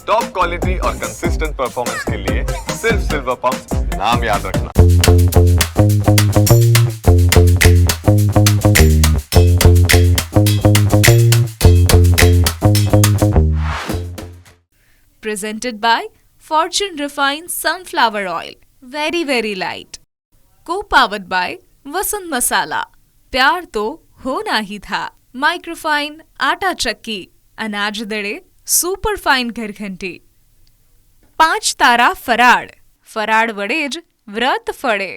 Top quality और consistent performance के लिए सिर्फ सिल्वर पंप नाम याद रखना. Presented by Fortune Refined Sunflower Oil. Very, very light. Co-powered by Vasant Masala. प्यार तो होना ही था. Microfine आटा चक्की. अनाज दड़े सुपर फाइन ઘરઘંટી. 5 તારા ફરાળ વડે જ વ્રત ફળે.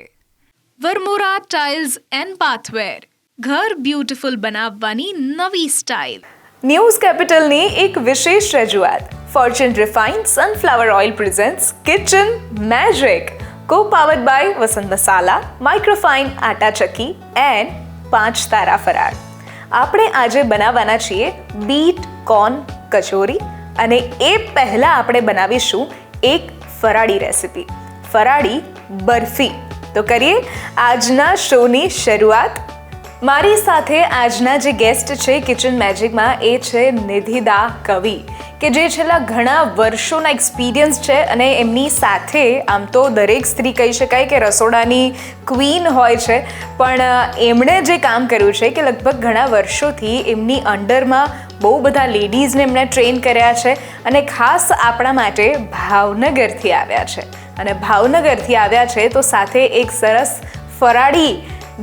Varmora tiles and bathware. ઘર બ્યુટીફુલ બનાવવાની નવી સ્ટાઇલ. ન્યૂઝ કેપિટલની એક વિશેષ રજૂઆત. Fortune refined sunflower oil presents kitchen magic. co-powered by Vasant masala, microfine આટા ચક્કી એન્ડ 5 તારા ફરાળ. આપણે આજે બનાવવાના છીએ બીટ કોર્ન કચોરી અને એ પહેલાં આપણે બનાવીશું એક ફરાળી રેસિપી, ફરાળી બરફી. તો કરીએ આજના શોની શરૂઆત. મારી સાથે આજના જે ગેસ્ટ છે કિચન મેજિકમાં એ છે નિધિદા કવિ, કે જે છેલ્લા ઘણા વર્ષોના એક્સપિરિયન્સ છે અને એમની સાથે આમ તો દરેક સ્ત્રી કહી શકાય કે રસોડાની ક્વીન હોય છે, પણ એમણે જે કામ કર્યું છે કે લગભગ ઘણા વર્ષોથી એમની અંડરમાં બહુ બધા લેડીઝને એમણે ટ્રેન કર્યા છે અને ખાસ આપણા માટે ભાવનગરથી આવ્યા છે. અને ભાવનગરથી આવ્યા છે તો સાથે એક સરસ ફરાળી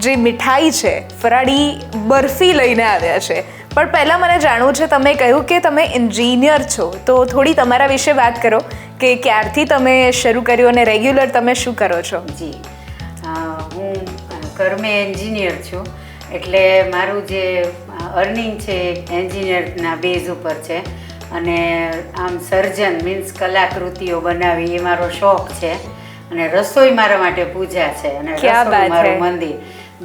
જે મીઠાઈ છે, ફરાળી બરફી લઈને આવ્યા છે. પણ પહેલાં મને જાણવું છે, તમે કહ્યું કે તમે એન્જિનિયર છો, તો થોડી તમારા વિશે વાત કરો કે ક્યારથી તમે શરૂ કર્યું અને રેગ્યુલર તમે શું કરો છો? જી, હું કર્મે એન્જિનિયર છું, એટલે મારું જે અર્નિંગ છે એન્જિનિયરના બેઝ ઉપર છે. અને આમ સર્જન મીન્સ કલાકૃતિઓ બનાવી એ મારો શોખ છે. અને રસોઈ મારા માટે પૂજા છે અને રસોઈ મારું મંદિર.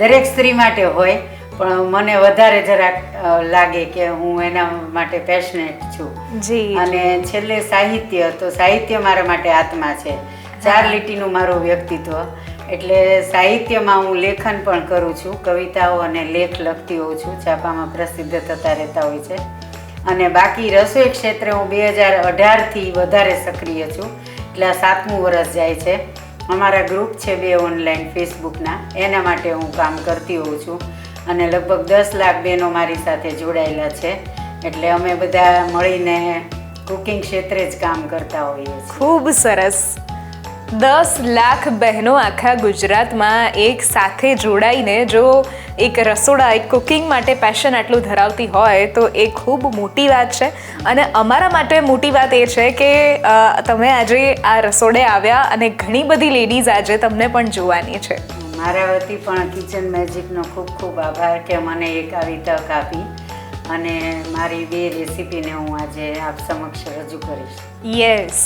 દરેક સ્ત્રી માટે હોય, પણ મને વધારે જરાક લાગે કે હું એના માટે પેશનેટ છું. અને છેલ્લે સાહિત્ય, તો સાહિત્ય મારા માટે આત્મા છે. 4 લીટીનું મારું વ્યક્તિત્વ. એટલે સાહિત્યમાં હું લેખન પણ કરું છું, કવિતાઓ અને લેખ લખતી હોઉં છું, છાપામાં પ્રસિદ્ધ થતા રહેતા હોય છે. અને બાકી રસોઈ ક્ષેત્રે હું 2018થી વધારે સક્રિય છું, એટલે આ 7મું વર્ષ જાય છે. અમારા ગ્રુપ છે 2 ઓનલાઈન ફેસબુકના, એના માટે હું કામ કરતી હોઉં છું. અને લગભગ 10 લાખ બહેનો મારી સાથે જોડાયેલા છે. એટલે અમે બધા મળીને કુકિંગ ક્ષેત્રે જ કામ કરતા હોઈએ છીએ. ખૂબ સરસ. 10 લાખ બહેનો આખા ગુજરાતમાં એક સાથે જોડાઈને જો એક રસોડા, એક કુકિંગ માટે પેશન આટલું ધરાવતી હોય તો એ ખૂબ મોટી વાત છે. અને અમારા માટે મોટી વાત એ છે કે તમે આજે આ રસોડે આવ્યા અને ઘણી બધી લેડીઝ આજે તમને પણ જોવાની છે. મારા વતી પણ કિચન મેજિકનો ખૂબ ખૂબ આભાર કે મને એક આવી તક આપી અને મારી 2 રેસીપીને હું આજે આપ સમક્ષ રજૂ કરીશ. યસ,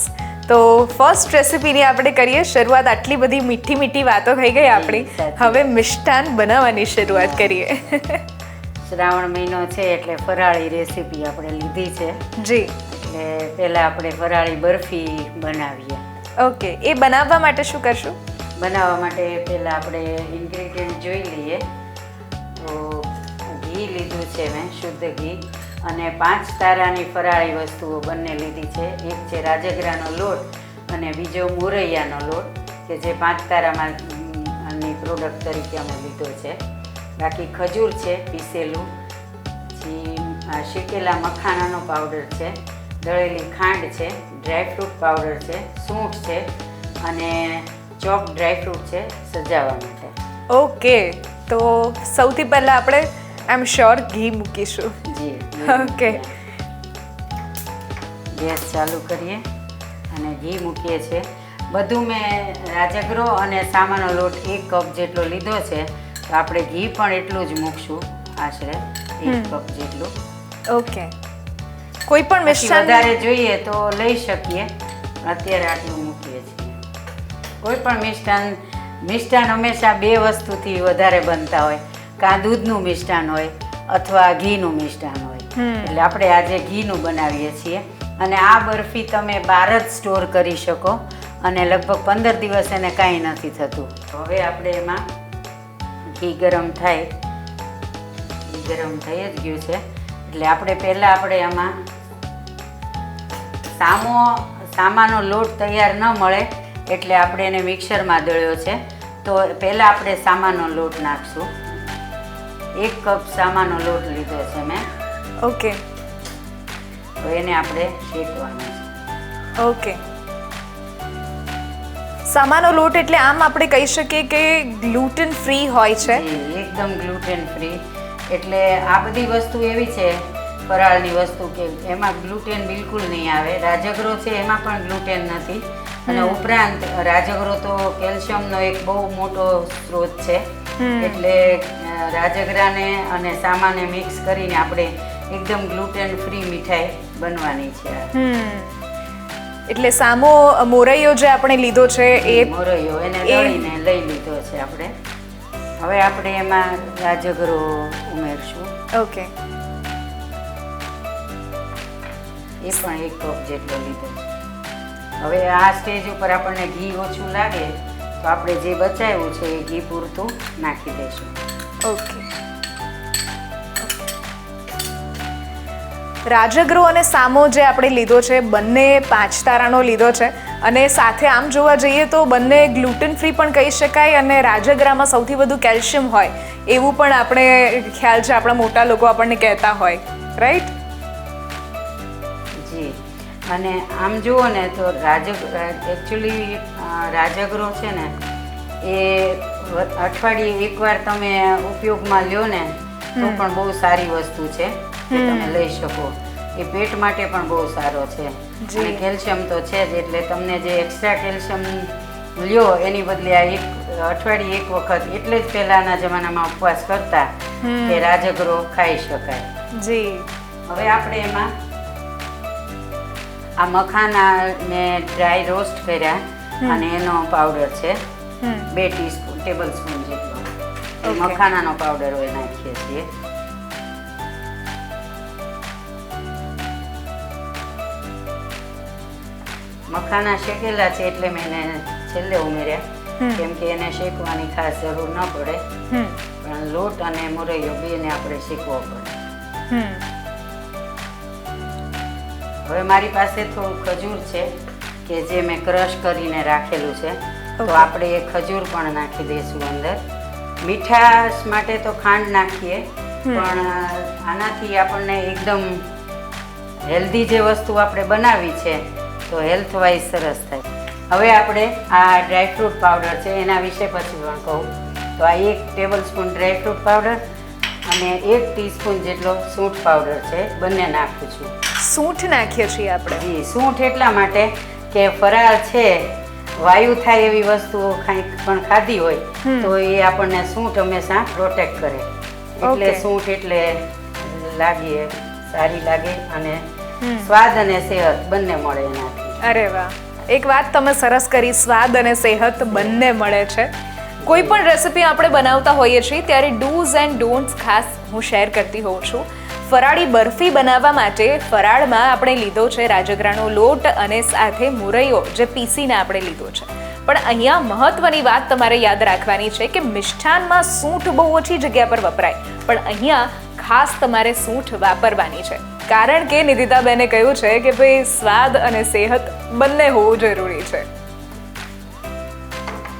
તો ફર્સ્ટ રેસીપીની આપણે કરીએ શરૂઆત. આટલી બધી મીઠી મીઠી વાતો થઈ ગઈ આપણી, હવે મિષ્ટાન બનાવવાની શરૂઆત કરીએ. શ્રાવણ મહિનો છે એટલે ફરાળી રેસીપી આપણે લીધી છે. જી. એટલે પહેલાં આપણે ફરાળી બરફી બનાવીએ. ઓકે, એ બનાવવા માટે શું કરશું? બનાવવા માટે પહેલાં આપણે ઇન્ગ્રેડિયન્ટ જોઈ લઈએ. તો ઘી લીધું છે મેં, શુદ્ધ ઘી, અને 5 તારાની ફરાળી વસ્તુઓ બંને લીધી છે. એક છે રાજગરાનો લોટ અને બીજો મુરૈયાનો લોટ, કે જે 5 તારામાંની પ્રોડક્ટ તરીકે અમે લીધો છે. બાકી ખજૂર છે પીસેલું, પછી શેકેલા મખાનાનો પાવડર છે, દળેલી ખાંડ છે, ડ્રાયફ્રૂટ પાવડર છે, સૂંઠ છે અને ચોપ ડ્રાયફ્રૂટ છે સજાવવા માટે. ઓકે, તો સૌથી પહેલાં આપણે આઈ એમ શ્યોર ઘી મૂકીશું. જી. ઓકે, ગેસ ચાલુ કરીએ અને ઘી મૂકીએ છીએ. બધું મેં રાજગરો અને સામાનો લોટ 1 કપ જેટલો લીધો છે, તો આપણે ઘી પણ એટલું જ મૂકશું, આશરે 1 કપ જેટલું. ઓકે, કોઈ પણ મિષ્ટાન વધારે જોઈએ તો લઈ શકીએ, અત્યારે આટલું મૂકીએ છીએ. કોઈ પણ મિષ્ટાન હંમેશા 2 વસ્તુથી વધારે બનતા હોય, કાં દૂધનું મિષ્ટાન હોય અથવા ઘીનું મિષ્ટાન હોય. એટલે આપણે આજે ઘીનું બનાવીએ છીએ. અને આ બરફી તમે બહાર જ સ્ટોર કરી શકો અને લગભગ 15 દિવસ એને કાંઈ નથી થતું. હવે આપણે એમાં ઘી ગરમ થાય, ઘી ગરમ થઈ જ ગયું છે એટલે આપણે પહેલાં આપણે આમાં સામાનો લોટ તૈયાર ન મળે એટલે આપણે એને મિક્સરમાં દળ્યો છે. તો પહેલાં આપણે સામાનો લોટ નાખશું. 1 કપ સામાનો લોટ લીધો છે મેં. ઓકે. તો એને આપણે શેકવાનો છે. ઓકે. સામાનો લોટ એટલે આમ આપણે કહી શકીએ કે ગ્લુટેન ફ્રી હોય છે. એકદમ ગ્લુટેન ફ્રી. એટલે આ બધી વસ્તુ એવી છે ફરાળની વસ્તુ કે એમાં ગ્લુટેન બિલકુલ નહીં આવે. રાજગરો છે એમાં પણ ગ્લુટેન નથી. અને ઉપરાંત રાજગરો તો કેલ્શિયમનો એક બહુ મોટો સ્ત્રોત છે. એટલે રાજગરાને અને સામાને મિક્સ કરીને આપણે એકદમ ગ્લુટેન ફ્રી મીઠાઈ બનવાની છે. એટલે સામો મોરૈયો જે આપણે લીધો છે એ મોરૈયો એને દળીને લઈ લીધો છે આપણે. હવે આપણે એમાં રાજગરો ઉમેરશું. ઓકે. એ પણ 1 કપ જેટલો લીધો છે. હવે આ સ્ટેજ ઉપર આપણને ઘી ઓછું લાગે તો આપણે જે બચાવ્યું છે એ ઘી પૂરતું નાખી દઈશું. ઓકે. રાજગરો અને સામો જે આપણે લીધો છે બંને 5 તારાનો લીધો છે અને સાથે આમ જોવા જઈએ તો બંને ગ્લુટેન ફ્રી પણ કહી શકાય અને રાજગરામાં સૌથી વધુ કેલ્શિયમ હોય એવું પણ આપણે ખ્યાલ છે, આપણા મોટા લોકો આપણને કહેતા હોય, રાઈટ? જી. અને આમ જુઓ ને તો એકચ્યુઅલી રાજગરો છે ને એ અઠવાડિયે એકવાર તમે ઉપયોગમાં લ્યો ને તો પણ બહુ સારી વસ્તુ છે કે તમે લઈ શકો. એ પેટ માટે પણ બહુ સારો છે અને કેલ્શિયમ તો છે જ. એટલે તમને જે એક્સ્ટ્રા કેલ્શિયમ લ્યો એની બદલે આ અઠવાડિયે 1 વખત, એટલે જ પહેલાના જમાનામાં ઉપવાસ કરતા કે રાજગરો ખાઈ શકાય. જી. હવે આપણે એમાં આ મખાનાને ડ્રાય રોસ્ટ કર્યા અને એનો પાવડર છે 2 ટેબલ સ્પૂન જેટલો. મખાનાનો પાવડર હોય નાખીએ છીએ. મખાના શેકેલા છે એટલે મેં એને છેલ્લે ઉમેર્યા, કેમ કે એને શેકવાની ખાસ જરૂર ન પડે. પણ લોટ અને મોરૈયો બેને આપણે શેકવો પડે. હવે મારી પાસે થોડું ખજૂર છે કે જે મેં ક્રશ કરીને રાખેલું છે. તો આપણે એ ખજૂર પણ નાખી દઈશું અંદર. મીઠાશ માટે તો ખાંડ નાખીએ, પણ આનાથી આપણને એકદમ હેલ્ધી જે વસ્તુ આપણે બનાવી છે તો હેલ્થ વાઇઝ સરસ થાય. હવે આપણે આ ડ્રાયફ્રૂટ પાવડર છે એના વિશે પછી પણ કહું. તો આ 1 ટેબલ સ્પૂન ડ્રાયફ્રૂટ પાવડર અને 1 ટીસ્પૂન જેટલો સૂંઠ પાવડર છે, બંને નાખું છું. સૂંઠ નાખીએ છીએ આપણે? જી. સૂંઠ એટલા માટે કે ફરાળ છે, વાયુ થાય એવી વસ્તુઓ કંઈક પણ ખાધી હોય તો એ આપણને સૂંઠ હંમેશા પ્રોટેક્ટ કરે. એટલે સૂંઠ એટલે લાગે, સારી લાગે અને સ્વાદ અને સેહત બંને મળે એનાથી. અરે વાહ, એક વાત તમે સરસ કરી, સ્વાદ અને સેહત બંને મળે છે. કોઈ પણ રેસિપી આપણે બનાવતા હોઈએ છીએ ત્યારે ડૂઝ એન્ડ ડોન્ટ્સ ખાસ હું શેર કરતી હોઉં છું. ફરાળી બરફી બનાવવા માટે ફરાળમાં આપણે લીધો છે રાજગરાનો લોટ અને સાથે મોરૈયો જે પીસીને આપણે લીધો છે. પણ અહીંયા મહત્વની વાત તમારે યાદ રાખવાની છે કે મિષ્ઠાનમાં સૂંઠ બહુ ઓછી જગ્યા પર વપરાય, પણ અહીંયા ખાસ તમારે સૂંઠ વાપરવાની છે. કારણ કે નિધિતાબેને કહ્યું છે કે ભાઈ સ્વાદ અને સેહત બંને હોવું જરૂરી છે.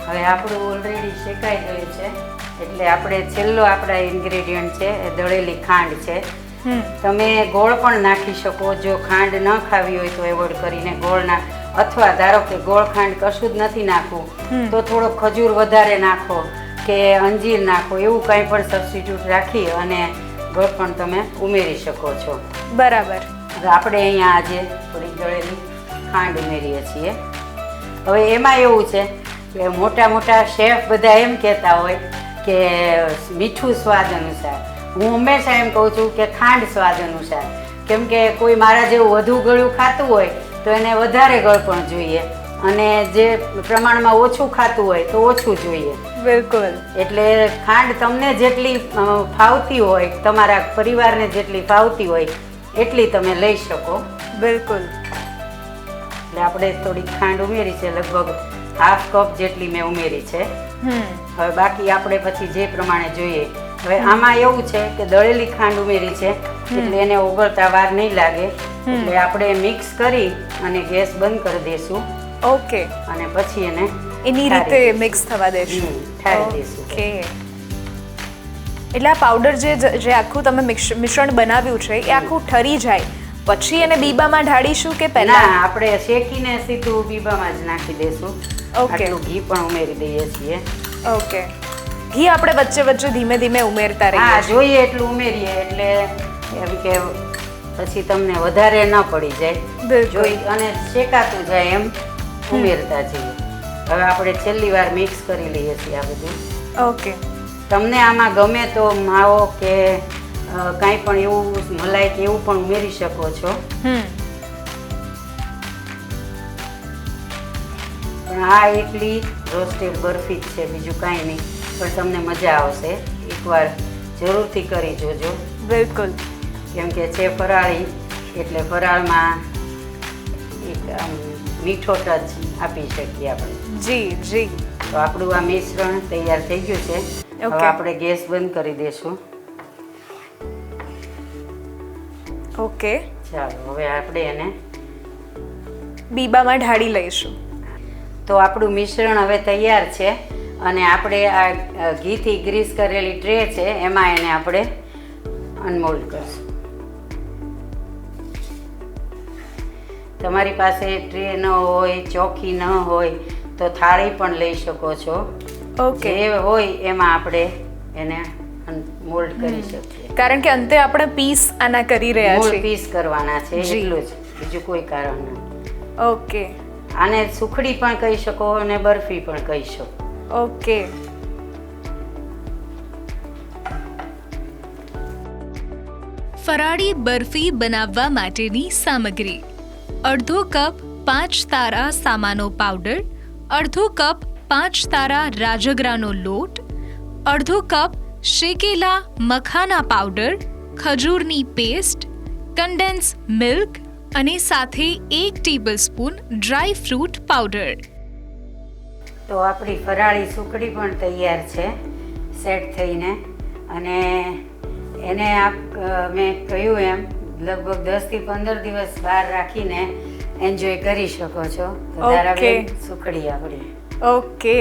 હવે આપણું ઓલરેડી શેકાઈ ગયું છે એટલે આપણે છેલ્લો આપણા ઇન્ગ્રેડિયન્ટ છે એ દળેલી ખાંડ છે. તમે ગોળ પણ નાખી શકો. જો ખાંડ ન ખાવી હોય તો એવોઇડ કરીને ગોળ નાખ, અથવા ધારો કે ગોળ ખાંડ કશું જ નથી નાખવું તો થોડો ખજૂર વધારે નાખો કે અંજીર નાખો, એવું કંઈ પણ સબસ્ટિટ્યૂટ રાખી અને ગોળ પણ તમે ઉમેરી શકો છો. બરાબર. આપણે અહીંયા આજે થોડી દળેલી ખાંડ ઉમેરીએ છીએ. હવે એમાં એવું છે કે મોટા મોટા શેફ બધા એમ કહેતા હોય કે મીઠું સ્વાદ અનુસાર. હું હંમેશા એમ કહું છું કે ખાંડ સ્વાદ અનુસાર, કેમ કે કોઈ મારા જેવું વધુ ગળ્યું ખાતું હોય તો એને વધારે ગળ પણ જોઈએ અને જે પ્રમાણમાં ઓછું ખાતું હોય તો ઓછું જોઈએ. બિલકુલ. એટલે ખાંડ તમને જેટલી ફાવતી હોય, તમારા પરિવારને જેટલી ફાવતી હોય એટલી તમે લઈ શકો. બિલકુલ. એટલે આપણે થોડી ખાંડ ઉમેરી છે, લગભગ ½ કપ જેટલી મેં ઉમેરી છે. હવે બાકી આપણે પછી જે પ્રમાણે જોઈએ. હવે આમાં એવું છે કે દળેલી ખાંડ ઉમેરી છે એટલે એને ઓગળતા વાર નહીં લાગે. એટલે આપણે મિક્સ કરી અને ગેસ બંધ કરી દઈશું ઓકે, અને પછી એને એની રીતે મિક્સ થવા દેશું. ઠારી દઈશું. ઓકે, એટલે આ પાવડર જે આખું તમે મિશ્રણ બનાવ્યું છે એ આખું ઠરી જાય પછી એને બીબામાં ઢાળીશું કે પહેલા? ના, આપણે શેકીને સીધું બીબામાં જ નાખી દઈશું. ઓકે. આટલું ઘી પણ ઉમેરી દઈએ છીએ. ઓકે, ઘી આપણે વચ્ચે વચ્ચે ધીમે ધીમે ઉમેરતા રહીએ હા, છીએ. જોઈએ એટલું ઉમેરીએ એટલે એમ કે પછી તમને વધારે ન પડી જાય. બિલકુલ. જોઈ અને શેકાતું જાય એમ ઉમેરતા જઈએ. હવે આપણે છેલ્લી વાર મિક્સ કરી લઈએ છીએ આ બધું. ઓકે, તમને આમાં ગમે તો માવો કે કાંઈ પણ એવું મલાઈ કે એવું પણ ઉમેરી શકો છો. પણ આ એકલી રોસ્ટેડ બરફી જ છે, બીજું કાંઈ નહીં. પણ તમને મજા આવશે, એકવાર જરૂરથી કરી જોજો. બિલકુલ. કેમ કે છે ફરાળી, એટલે ફરાળમાં એક મીઠો ટચ આપી શકીએ આપણે. જી જી. તો આપણું આ મિશ્રણ તૈયાર થઈ ગયું છે. હવે Okay. આપણે ગેસ બંધ કરી દઈશું. ઓકે, ચાલો, હવે આપણે એને બીબામાં ઢાળી લઈશું. તો આપણું મિશ્રણ હવે તૈયાર છે અને આપણે આ ઘીથી ગ્રીસ કરેલી ટ્રે છે એમાં એને આપણે અનમોલ્ડ કરશું. તમારી પાસે ટ્રે ન હોય, ચોકી ન હોય તો થાળી પણ લઈ શકો છો. ઓકે, જે હોય એમાં આપણે એને મોલ્ડ કરી શકીએ. કારણ કે અંતે આપણે પીસ આના કરી રહ્યા મૂળ છીએ. પીસ કરવાના છે, જી. એટલું જ, બીજું કોઈ કારણ નથી. ઓકે આને સુખડી પણ કહી શકો અને બરફી પણ કહી શકો. ઓકે, ફરાળી બરફી બનાવવા માટેની સામગ્રી: અડધો કપ 5 તારા સામાનો પાવડર, અડધો કપ 5 તારા રાજગરાનો લોટ, અડધો કપ શેકેલા મખાના પાવડર, ખજૂરની પેસ્ટ, કન્ડેન્સ મિલ્ક અને સાથે 1 ટેબલસ્પૂન ડ્રાય ફ્રૂટ પાવડર. તો આપણી ફરાળી સુખડી પણ તૈયાર છે સેટ થઈને. અને એને મેં કહ્યું એમ લગભગ 10 થી 15 દિવસ બહાર રાખીને એન્જોય કરી શકો છો. તો ધારાબેન, સુખડી આપણી. ઓકે,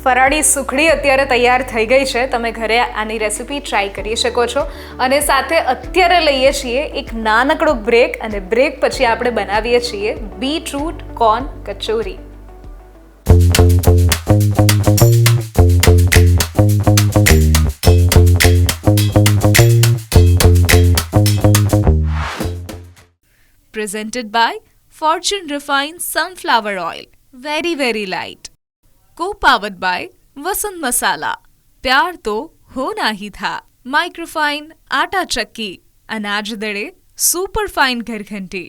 ફરાળી સુખડી અત્યારે તૈયાર થઈ ગઈ છે. તમે ઘરે આની રેસિપી ટ્રાય કરી શકો છો. અને સાથે અત્યારે લઈએ છીએ એક નાનકડો બ્રેક, અને બ્રેક પછી આપણે બનાવીએ છીએ beetroot corn kachori. Presented by Fortune Refined Sunflower Oil. Very, very light. Co-powered by वसंत मसाला. प्यार तो होना ही था. माइक्रोफाइन आटा चक्की. अनाज दड़े सुपर फाइन घरघंटी.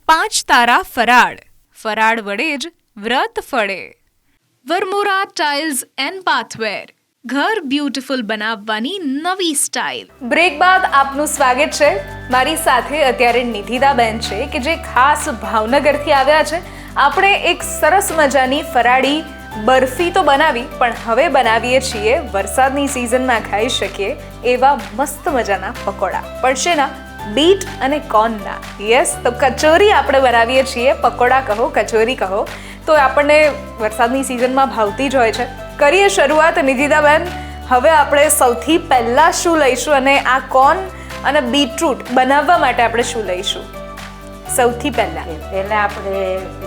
5 તારા ફરાળ. ફરાળ વડે જ વ્રત ફળે. Varmora tiles and bathware. ઘર બ્યુટીફુલ બનાવવાની નવી સ્ટાઇલ. બ્રેક બાદ આપનું સ્વાગત છે. મારી સાથે અત્યારે નિધિદાબેન છે કે જે ખાસ ભાવનગરથી આવ્યા છે. આપણે એક સરસ મજાની ફરાળી બરફી તો બનાવી, પણ હવે બનાવીએ છીએ વરસાદની સિઝનમાં ખાઈ શકીએ એવા મસ્ત મજાના પકોડા. પડશે ના? બીટ અને કોર્નના. યસ, તો કચોરી આપણે બનાવીએ છીએ. પકોડા કહો, કચોરી કહો, તો આપણને વરસાદની સિઝનમાં ભાવતી જ હોય છે. કરીએ શરૂઆત નિધિદાબેન. હવે આપણે સૌથી પહેલાં શું લઈશું, અને આ કોર્ન અને બીટરૂટ બનાવવા માટે આપણે શું લઈશું સૌથી પહેલાં? પહેલાં આપણે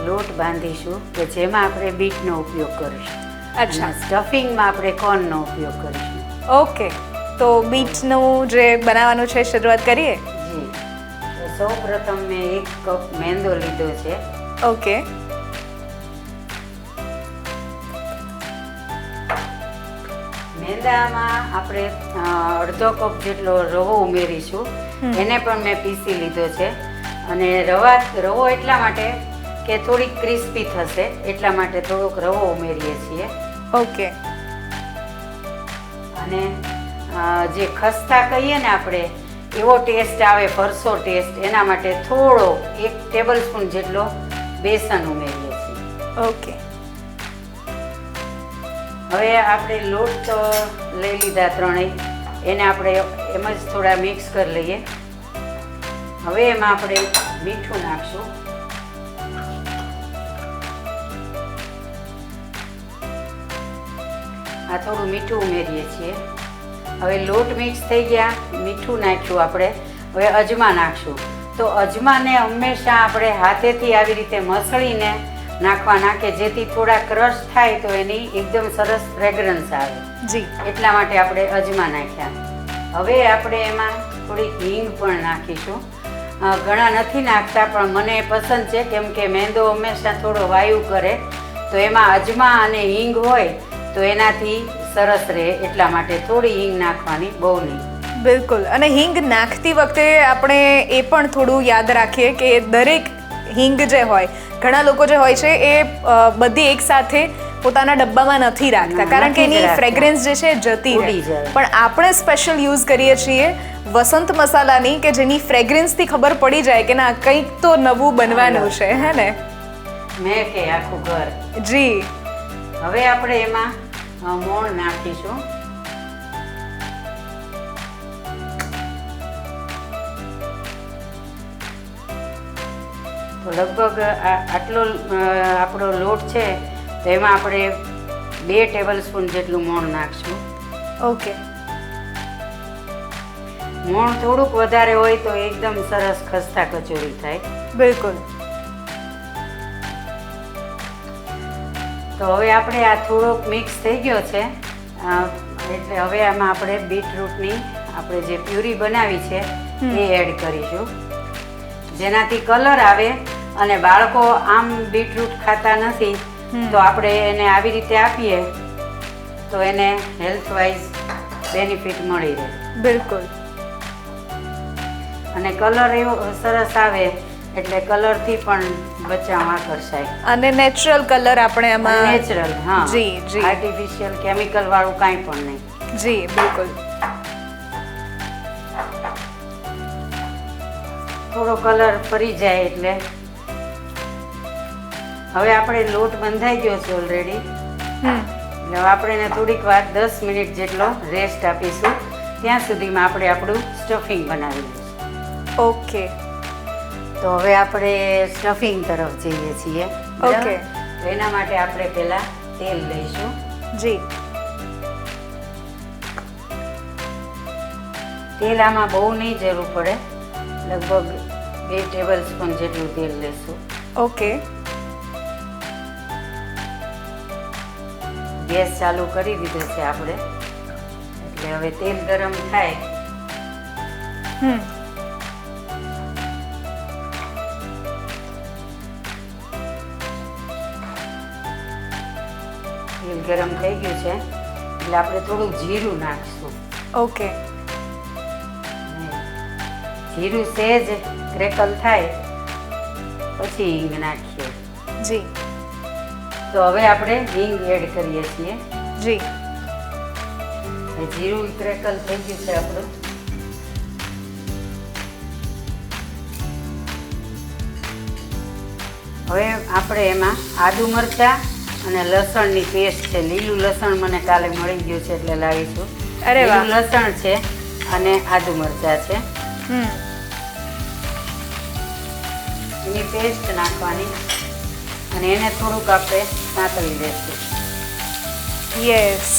લોટ બાંધીશું કે જેમાં આપણે બીટનો ઉપયોગ કરીશું. અચ્છા, સ્ટફિંગમાં આપણે કોર્નનો ઉપયોગ કરીશું. ઓકે, તો બીટનું જે બનાવવાનું છે શરૂઆત કરીએ. જી. તો સૌ પ્રથમ મેં 1 કપ મેંદો લીધો છે. ઓકે, મેંદામાં આપણે અડધો કપ જેટલો રવો ઉમેરીશું. એને પણ મેં પીસી લીધો છે. અને રવો એટલા માટે કે થોડીક ક્રિસ્પી થશે, એટલા માટે થોડોક રવો ઉમેરીએ છીએ. ઓકે, અને જે ખસ્તા કહીએ ને આપણે, એવો ટેસ્ટ આવે, ફરસો ટેસ્ટ, એના માટે થોડો 1 ટેબલસ્પૂન જેટલો બેસન ઉમેરીએ છીએ. ઓકે, હવે આપણે લોટ લઈ લીધા ત્રણેય, એને આપણે એમ જ થોડા મિક્સ કરી લઈએ. હવે એમાં આપણે મીઠું નાખશું. આ થોડું મીઠું ઉમેરીએ છીએ. હવે લોટ મિક્સ થઈ ગયા, મીઠું નાખ્યું આપણે. હવે અજમા નાખશું. તો અજમાને હંમેશા આપણે હાથેથી આવી રીતે મસળીને નાખવાના કે જેથી થોડા ક્રશ થાય તો એની એકદમ સરસ ફ્રેગ્રન્સ આવે. જી, એટલા માટે આપણે અજમા નાખ્યા. હવે આપણે એમાં થોડીક હિંગ પણ નાખીશું. ઘણા નથી નાખતા પણ મને પસંદ છે, કેમ કે મેંદો હંમેશા થોડો વાયુ કરે, તો એમાં અજમા અને હિંગ હોય તો એનાથી સરસ રહે. એટલા માટે થોડી હિંગ નાખવાની, બહુ નહીં. બિલકુલ. અને હિંગ નાખતી વખતે આપણે એ પણ થોડું યાદ રાખીએ કે દરેક હિંગ જે હોય, ઘણા લોકો જે હોય છે એ બધી એકસાથે પોતાના ડબ્બામાં નથી રાખતા, કારણ કે એની ફ્રેગ્રન્સ જે છે જતી રહે. પણ આપણે સ્પેશિયલ યુઝ કરીએ છીએ વસંત મસાલાની, કે જેની ફ્રેગ્રન્સથી ખબર પડી જાય કે ના કંઈક તો નવું બનવાનું છે, હે ને? મેં કે આખું ઘર. જી. હવે આપણે એમાં મોણ નાખીશું. તો લગભગ આટલો આપણો લોટ છે, તો એમાં આપણે 2 ટેબલ સ્પૂન જેટલું મોણ નાખશું. ઓકે. મોણ થોડુંક વધારે હોય તો એકદમ સરસ ખસ્તા કચોરી થાય. બિલકુલ. તો હવે આપણે આ થોડોક મિક્સ થઈ ગયો છે, એટલે હવે આમાં આપણે બીટરૂટની આપણે જે પ્યુરી બનાવી છે એ એડ કરીશું, જેનાથી કલર આવે. અને બાળકો આમ બીટરૂટ ખાતા નથી, તો આપણે એને આવી રીતે આપીએ તો એને હેલ્થ વાઇઝ બેનિફિટ મળી રહે. બિલકુલ. અને કલર એવો સરસ આવે એટલે કલરથી પણ બચ્ચાઓ આકર્ષાય. અને નેચરલ કલર આપણે એમાં, નેચરલ. હા, જી જી. આર્ટિફિશિયલ કેમિકલ વાળું કાંઈ પણ નહીં. જી, બિલકુલ. થોડો કલર ફરી જાય એટલે હવે આપણે લોટ બંધાઈ ગયો છે ઓલરેડી. એટલે હવે આપણે એને થોડીક વાર 10 મિનિટ જેટલો રેસ્ટ આપીશું. ત્યાં સુધીમાં આપણે આપણું સ્ટફિંગ બનાવી લઈશું. ઓકે. તો હવે આપણે સ્ટફિંગ તરફ જઈએ છીએ. ઓકે. તો એના માટે આપણે પહેલા તેલ લઈશું. જી. તેલ આમાં બહુ નહીં જરૂર પડે, લગભગ 2 ટેબલ સ્પૂન જેટલું તેલ લઈશું. ઓકે. ગેસ ચાલુ કરી દીધો છે આપણે, એટલે હવે તેલ ગરમ થાય. તેલ ગરમ થઈ ગયું છે એટલે આપણે થોડું જીરું નાખીશું. ઓકે. જીરું સહેજ ક્રેકલ થાય પછી હિંગ નાખીએ. જી. તો હવે આપણે હિંગ એડ કરીએ છીએ. જી. જીરું ક્રેકલ થઈ ગયું છે આપણું. હવે આપણે એમાં આદુ મરચાં અને લસણની પેસ્ટ છે. લીલું લસણ મને કાલે મળી ગયું છે એટલે લાવીશું. અરે વાહ. લીલું લસણ છે અને આદુ મરચાં છે, એની પેસ્ટ નાખવાની અને એને થોડુંક આપણે સાંતળી દઈશું. યસ.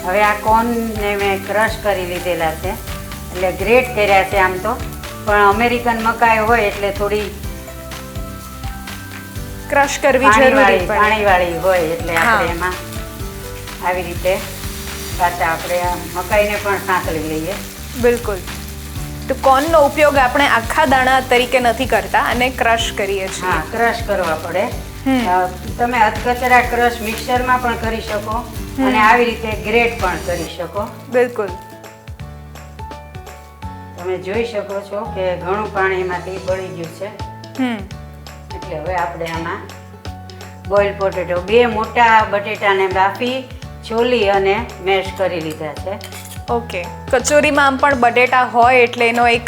હવે આ કોર્નને મેં ક્રશ કરી લીધેલા છે, એટલે ગ્રેટ કર્યા છે આમ તો, પણ અમેરિકન મકાઈ હોય એટલે થોડી ક્રશ કરવી જરૂરી પડે. પાણીવાળી હોય એટલે આપણે એમાં આવી રીતે પાછા આપણે આ મકાઈને પણ સાંતળી લઈએ. બિલકુલ. તો કોર્નનો ઉપયોગ આપણે આખા દાણા તરીકે નથી કરતા અને ક્રશ કરીએ છીએ. હા, ક્રશ કરવા પડે. તમે અધકચરા ક્રશ મિક્સરમાં પણ કરી શકો અને આવી રીતે ગ્રેટ પણ કરી શકો. બિલકુલ. તમે જોઈ શકો છો કે ઘણું પાણી એમાંથી બળી ગયું છે. એટલે હવે આપણે આમાં બોઇલ પોટેટો, 2 મોટા બટેટાને બાફી છોલી અને મેશ કરી લીધા છે. ઓકે. કચોરીમાં આમ પણ બટેટા હોય એટલે એનો એક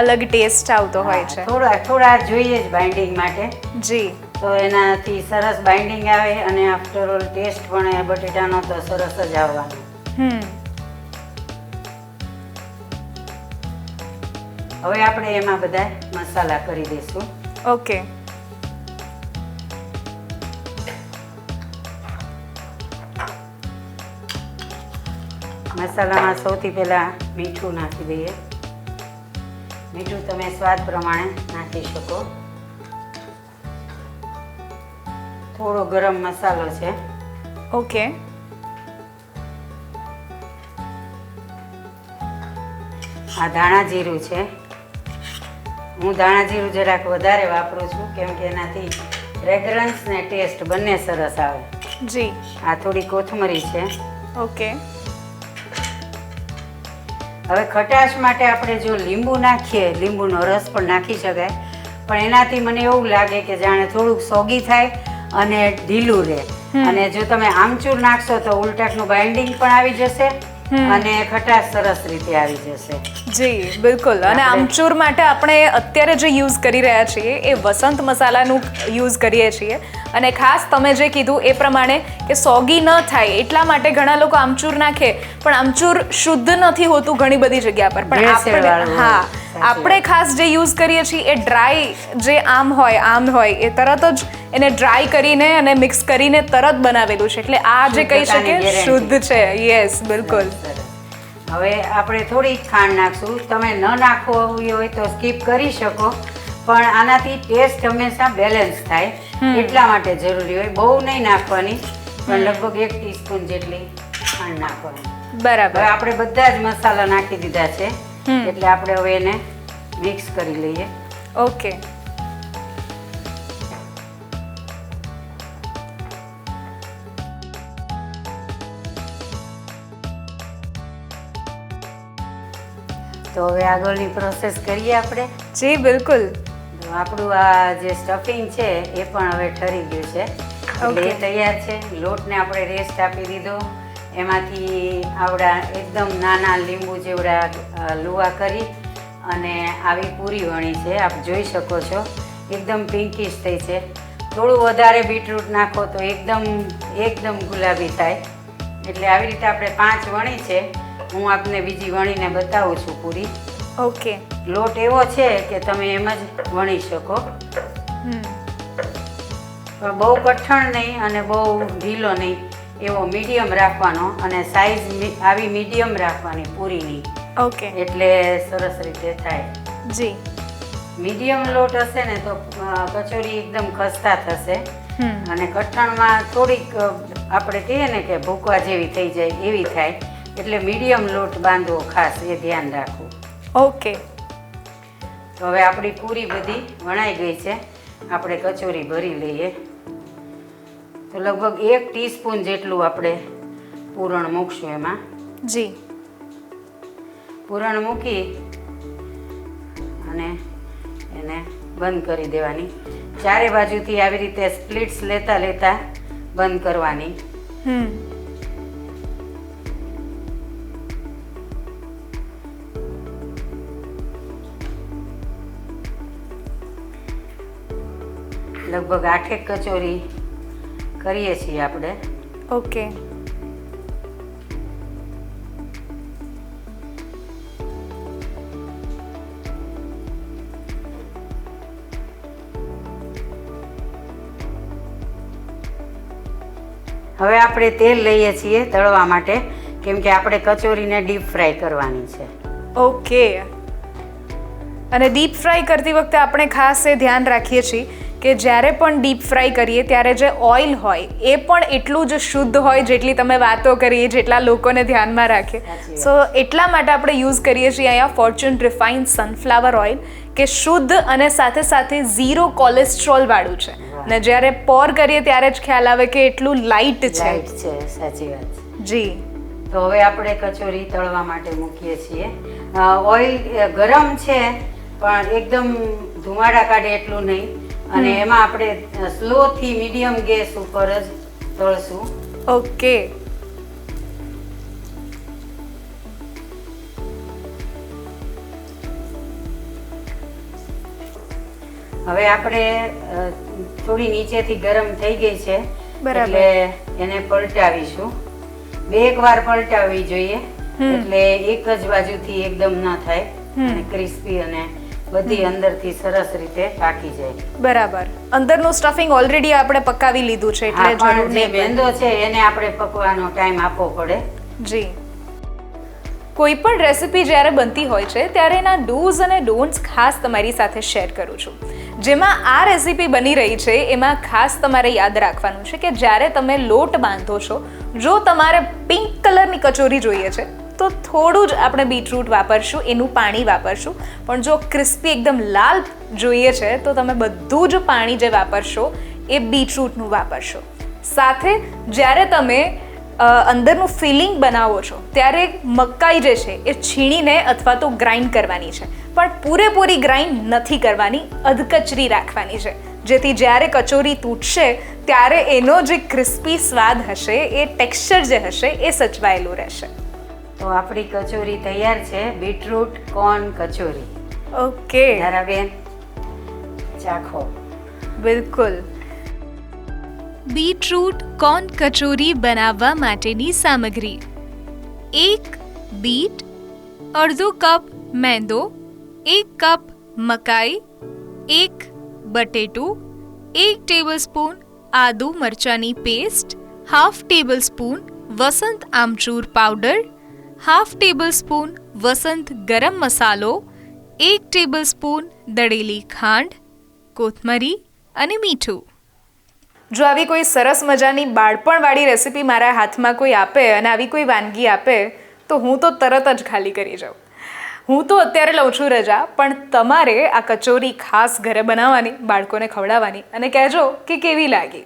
અલગ ટેસ્ટ આવતો હોય છે. થોડા જોઈએ જ બાઇન્ડિંગ માટે. જી. તો એનાથી સરસ બાઇન્ડિંગ આવે અને આફ્ટર ઓલ ટેસ્ટ પણ એ બટેટાનો તો સરસ જ આવવાનો. હવે આપણે એમાં બધા મસાલા કરી દઈશું. ઓકે. મસાલામાં સૌથી પહેલાં મીઠું નાખી દઈએ. મીઠું તમે સ્વાદ પ્રમાણે નાખી શકો. થોડો ગરમ મસાલો છે. ઓકે. આ ધાણા જીરું છે. હું ધાણા જીરું જરાક વધારે વાપરું છું કેમ કે એનાથી ફ્રેગ્રન્સ ને ટેસ્ટ બંને સરસ આવે. જી. આ થોડી કોથમરી છે. ઓકે. હવે ખટાશ માટે આપણે જો લીંબુ નાખીએ, લીંબુનો રસ પણ નાખી શકાય, પણ એનાથી મને એવું લાગે કે જાણે થોડુંક સોગી થાય અને ઢીલું રહે. અને જો તમે આમચૂર નાખશો તો ઉલટાકનું બાઇન્ડિંગ પણ આવી જશે અને ખટાશ સરસ રીતે આવી જશે. જી બિલકુલ. અને આમચૂર માટે આપણે અત્યારે જે યુઝ કરી રહ્યા છીએ એ વસંત મસાલાનું યુઝ કરીએ છીએ. અને ખાસ તમે જે કીધું એ પ્રમાણે કે સોગી ન થાય એટલા માટે ઘણા લોકો આમચૂર નાખે, પણ આમચૂર શુદ્ધ નથી હોતું ઘણી બધી જગ્યા પર. પણ આપણે ખાસ જે યુઝ કરીએ છીએ એ ડ્રાય જે આમ હોય એ તરત જ એને ડ્રાય કરીને અને મિક્સ કરીને તરત બનાવેલું છે. એટલે આ જે કહી શકીએ શુદ્ધ છે. યસ બિલકુલ. હવે આપણે થોડી ખાંડ નાખશું. તમે ન નાખવું હોય તો સ્કીપ કરી શકો, પણ આનાથી ટેસ્ટ હંમેશા બેલેન્સ થાય એટલા માટે જરૂરી હોય. બહુ નહીં નાખવાની, પણ લગભગ 1 ટીસ્પૂન જેટલી ખાંડ નાખવાની. બરાબર. હવે આપણે બધા જ મસાલા નાખી દીધા છે એટલે આપણે હવે એને મિક્સ કરી લઈએ. ઓકે. તો હવે આગળની પ્રોસેસ કરીએ આપણે. જી બિલકુલ. તો આપણું આ જે સ્ટફિંગ છે એ પણ હવે ઠરી ગયું છે એટલે એ તૈયાર છે. લોટને આપણે રેસ્ટ આપી દીધો. એમાંથી આવડા એકદમ નાના લીંબુ જેવડા લુવા કરી અને આવી પૂરી વણી છે. આપ જોઈ શકો છો એકદમ પિંકિશ થઈ છે. થોડું વધારે બીટરૂટ નાખો તો એકદમ ગુલાબી થાય. એટલે આવી રીતે આપણે 5 વણી છે. હું આપને બીજી વણીને બતાવું છું પૂરી. ઓકે. લોટ એવો છે કે તમે એમ જ વણી શકો, પણ બહુ કઠણ નહીં અને બહુ ઢીલો નહીં, એવો મીડિયમ રાખવાનો. અને સાઈઝ આવી મીડિયમ રાખવાની પૂરીની. ઓકે. એટલે સરસ રીતે થાય. જી. મીડિયમ લોટ હશે ને તો કચોરી એકદમ ખસ્તા થશે અને કઠણમાં થોડીક આપણે કહીએ ને કે ભૂકવા જેવી થઈ જાય એવી થાય. એટલે મીડિયમ લોટ બાંધવો ખાસ, એ ધ્યાન રાખવું. ઓકે. તો હવે આપણી પૂરી બધી વણાઈ ગઈ છે. આપણે કચોરી ભરી લઈએ. તો લગભગ 1 ટીસ્પૂન જેટલું આપણે પૂરણ મૂકશું એમાં. જી. પૂરણ મૂકી અને એને બંધ કરી દેવાની. ચારે બાજુથી આવી રીતે સ્પ્લિટ્સ લેતા બંધ કરવાની. લગભગ 8 કચોરી કરીએ છીએ આપણે. ઓકે. હવે આપણે તેલ લઈએ છીએ તળવા માટે, કેમ કે આપણે કચોરીને ડીપ ફ્રાય કરવાની છે. ઓકે. અને ડીપ ફ્રાય કરતી વખતે આપણે ખાસ એ ધ્યાન રાખીએ છીએ કે જ્યારે પણ ડીપ ફ્રાય કરીએ ત્યારે જે ઓઇલ હોય એ પણ એટલું જ શુદ્ધ હોય જેટલી તમે વાતો કરીએ, જેટલા લોકોને ધ્યાનમાં રાખીએ. સો એટલા માટે આપણે યુઝ કરીએ છીએ અહીંયા ફોર્ચ્યુન રિફાઇન્ડ સનફ્લાવર ઓઇલ, કે શુદ્ધ અને સાથે સાથે 0 કોલેસ્ટ્રોલ વાળું છે. ને જ્યારે પોર કરીએ ત્યારે જ ખ્યાલ આવે કે એટલું લાઇટ છે. સાચી વાત જી. તો હવે આપણે કચોરી તળવા માટે મૂકીએ છીએ. ઓઇલ ગરમ છે પણ એકદમ ધુમાડા કાઢે એટલું નહીં, અને એમાં આપણે સ્લો થી મીડિયમ ગેસ ઉપર જ તળશું. ઓકે. હવે આપણે થોડી નીચેથી ગરમ થઈ ગઈ છે. બરાબર. એટલે એને પલટાવીશું. 2 વાર પલટાવવી જોઈએ એટલે એક જ બાજુથી એકદમ ના થાય અને ક્રિસ્પી અને બધી અંદરથી સરસ રીતે પાકી જાય. બરાબર. અંદરનું સ્ટફિંગ ઓલરેડી આપણે પકાવી લીધું છે એટલે હા, જરૂર પણ જે નહીં પડે. મેંદો છે એને આપણે પકવાનો ટાઈમ આપવો પડે. જી. કોઈ પણ રેસિપી જ્યારે બનતી હોય છે ત્યારે એના ડૂઝ અને ડોન્ટ્સ ખાસ તમારી સાથે શેર કરું છું. જેમાં આ રેસિપી બની રહી છે એમાં ખાસ તમારે યાદ રાખવાનું છે કે જ્યારે તમે લોટ બાંધો છો, જો તમારે પિંક કલરની કચોરી જોઈએ છે તો થોડું જ આપણે બીટરૂટ વાપરશું, એનું પાણી વાપરશું. પણ જો ક્રિસ્પી એકદમ લાલ જોઈએ છે તો તમે બધું જ પાણી જે વાપરશો એ બીટરૂટનું વાપરશો. સાથે જ્યારે તમે અંદરનું ફિલિંગ બનાવો છો ત્યારે મકાઈ જે છે એ છીણીને અથવા તો ગ્રાઇન્ડ કરવાની છે, પણ પૂરેપૂરી ગ્રાઇન્ડ નથી કરવાની, અધકચરી રાખવાની છે, જેથી જ્યારે કચોરી તૂટશે ત્યારે એનો જે ક્રિસ્પી સ્વાદ હશે, એ ટેક્સચર જે હશે એ સચવાયેલું રહેશે. તો આપણી કચોરી તૈયાર છે, beetroot corn kachori. Okay, Dharaben ચાખો. બિલકુલ. બીટરૂટ કોર્ન કચોરી બનાવવા માટેની સામગ્રી: 1 બીટ, અડધો કપ મેંદો, 1 કપ મકાઈ, 1 બટેટું, 1 ટેબલસ્પૂન આદુ મરચાંની પેસ્ટ, હાફ ટેબલસ્પૂન વસંત આમચૂર પાવડર, હાફ ટેબલસ્પૂન વસંત ગરમ મસાલો, 1 ટેબલસ્પૂન દળેલી ખાંડ, કોથમરી અને મીઠું. જો આવી કોઈ સરસ મજાની બાળપણવાળી રેસિપી મારા હાથમાં કોઈ આપે અને આવી કોઈ વાનગી આપે તો હું તો તરત જ ખાલી કરી જાઉં. હું તો અત્યારે લઉં છું રજા, પણ તમારે આ કચોરી ખાસ ઘરે બનાવવાની, બાળકોને ખવડાવવાની અને કહેજો કે કેવી લાગી.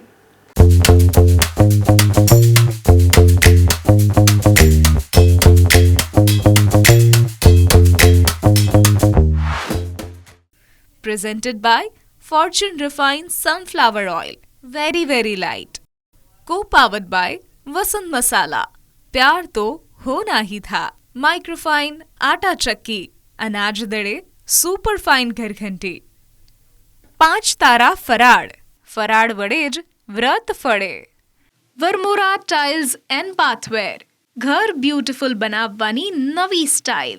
Presented by Fortune Refined Sunflower Oil. Very, very light. Co-powered by Vasant Masala. प्यार तो होना ही था. Microfine आटा चक्की, अनाज दड़े सुपर फाइन घरघंटी. 5 તારા ફરાળ, ફરાળ વડે જ વ્રત ફળે. વરમોરા ટાઇલ્સ એન્ડ બાથવેર, ઘર બ્યુટીફુલ બનાવવાની નવી સ્ટાઇલ.